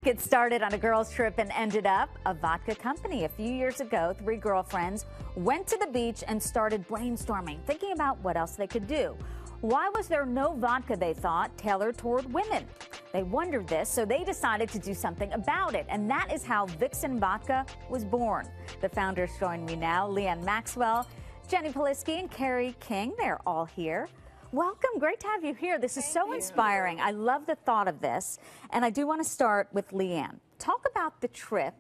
Get started on a girls' trip and ended up a vodka company. A few years ago, 3 girlfriends went to the beach and started brainstorming, thinking about what else they could do. Why was there no vodka, they thought, tailored toward women? They wondered this, so they decided to do something about it, and that is how Vixen Vodka was born. The founders join me now, Leanne Maxwell, Jenny Poliski, and Carrie King. They're all here. Welcome. Great to have you here. This is so inspiring. I love the thought of this. And I do want to start with Leanne. Talk about the trip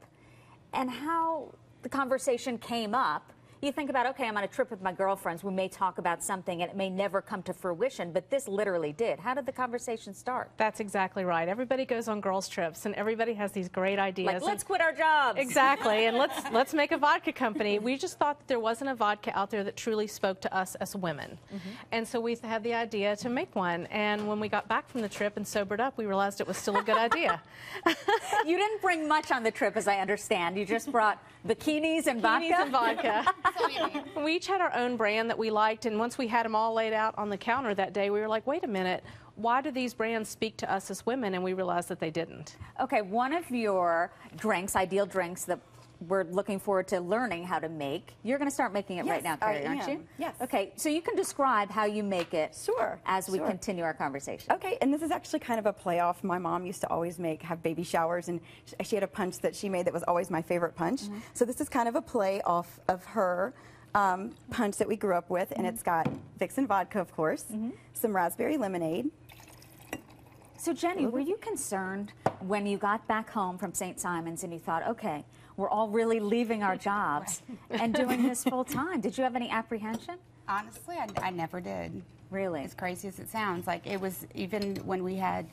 and how the conversation came up. You think about, okay, I'm on a trip with my girlfriends. We may talk about something and it may never come to fruition, but this literally did. How did the conversation start? That's exactly right. Everybody goes on girls' trips and everybody has these great ideas. Like, let's quit our jobs. Exactly, and let's make a vodka company. We just thought that there wasn't a vodka out there that truly spoke to us as women. And so we had the idea to make one. And when we got back from the trip and sobered up, we realized it was still a good idea. You didn't bring much on the trip, as I understand. You just brought bikinis and vodka? Bikinis and vodka. We each had our own brand that we liked, and once we had them all laid out on the counter that day, we were like, wait a minute, why do these brands speak to us as women? And we realized that they didn't. Okay, one of your drinks, ideal drinks that we're looking forward to learning how to make. You're going to start making it right now, Carrie, aren't you? Yes. Okay, so you can describe how you make it as we continue our conversation. Okay, and this is actually kind of a playoff. My mom used to always have baby showers, and she had a punch that she made that was always my favorite punch. So this is kind of a play off of her punch that we grew up with, and it's got Vixen vodka, of course, some raspberry lemonade. So Jenny, were you concerned when you got back home from St. Simon's and you thought, okay, we're all really leaving our jobs and doing this full time? Did you have any apprehension? Honestly, I never did. Really? As crazy as it sounds. Like, it was, even when we had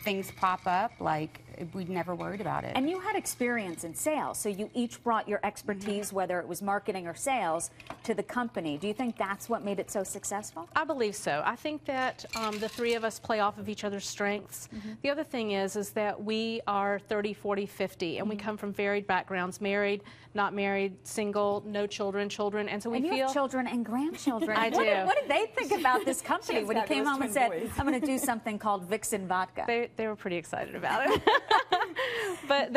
things pop up, like, we'd never worried about it. And you had experience in sales, so you each brought your expertise, whether it was marketing or sales, to the company. Do you think that's what made it so successful? I believe so. I think that the 3 of us play off of each other's strengths. The other thing is that we are 30, 40, 50, and we come from varied backgrounds, married, not married, single, no children, and so we feel... you have children and grandchildren. I do. What did they think about this company when you came home and said, I'm going to do something called Vixen Vodka? They were pretty excited about it. But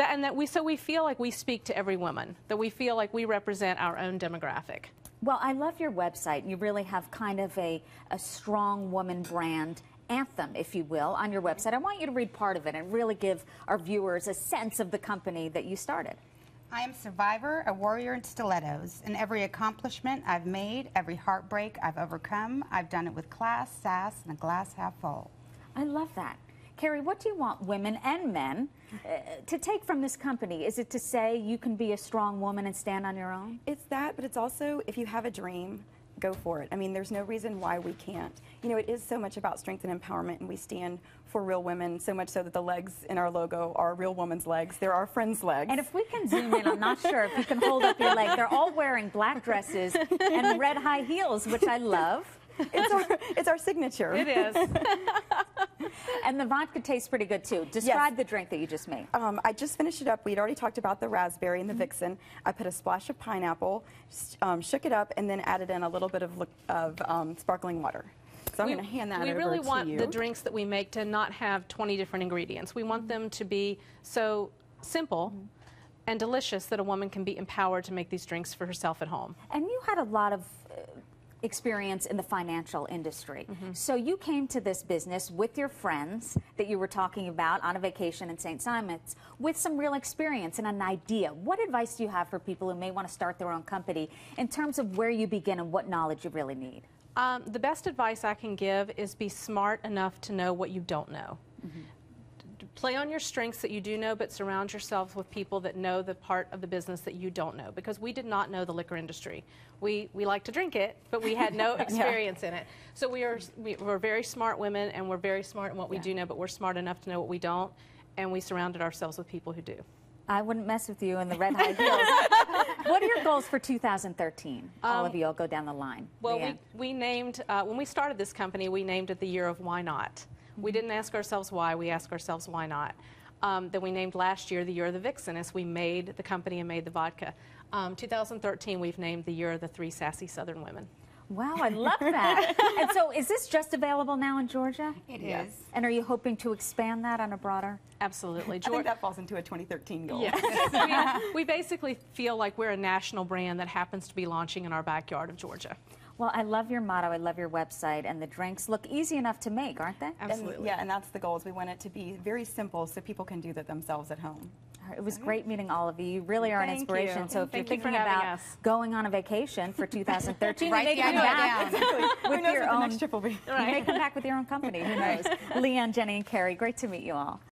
so we feel like we speak to every woman, that we feel like we represent our own demographic. Well, I love your website. You really have kind of a strong woman brand anthem, if you will, on your website. I want you to read part of it and really give our viewers a sense of the company that you started. I am a survivor, a warrior in stilettos. In every accomplishment I've made, every heartbreak I've overcome, I've done it with class, sass, and a glass half full. I love that. Carrie, what do you want women and men to take from this company? Is it to say you can be a strong woman and stand on your own? It's that, but it's also, if you have a dream, go for it. I mean, there's no reason why we can't. You know, it is so much about strength and empowerment, and we stand for real women, so much so that the legs in our logo are a real woman's legs. They're our friends' legs. And if we can zoom in, I'm not sure if you can hold up your leg. They're all wearing black dresses and red high heels, which I love. It's our signature. It is. And the vodka tastes pretty good, too. Describe the drink that you just made. I just finished it up. We'd already talked about the raspberry and the Vixen. I put a splash of pineapple, shook it up, and then added in a little bit of sparkling water. So I'm going to hand that over to you. We really want the drinks that we make to not have 20 different ingredients. We want them to be so simple and delicious that a woman can be empowered to make these drinks for herself at home. And you had a lot of experience in the financial industry. So you came to this business with your friends that you were talking about on a vacation in St. Simon's with some real experience and an idea. What advice do you have for people who may want to start their own company in terms of where you begin and what knowledge you really need? The best advice I can give is be smart enough to know what you don't know. Play on your strengths that you do know, but surround yourself with people that know the part of the business that you don't know, because we did not know the liquor industry. We like to drink it, but we had no experience in it. So we're very smart women, and we're very smart in what we do know, but we're smart enough to know what we don't, and we surrounded ourselves with people who do. I wouldn't mess with you in the red high heels. What are your goals for 2013? All of you, I'll go down the line. Well, we named, when we started this company, we named it the year of why not. We didn't ask ourselves why, we asked ourselves why not. Then we named last year the year of the Vixen as we made the company and made the vodka. 2013, we've named the year of the 3 sassy Southern women. Wow, I love that. And so is this just available now in Georgia? It is. And are you hoping to expand that on a broader? Absolutely. I think that falls into a 2013 goal. Yes. we basically feel like we're a national brand that happens to be launching in our backyard of Georgia. Well, I love your motto. I love your website. And the drinks look easy enough to make, aren't they? Absolutely. And that's the goal, is we want it to be very simple so people can do that themselves at home. It was great meeting all of you. You really are an Thank inspiration. you. So if Thank you're you for thinking having about us. going on a vacation for 2013, Write you may the come idea back down. with Who knows your what the own. next trip will be? You may come back with your own company. Who knows? Leanne, Jenny, and Carrie, great to meet you all.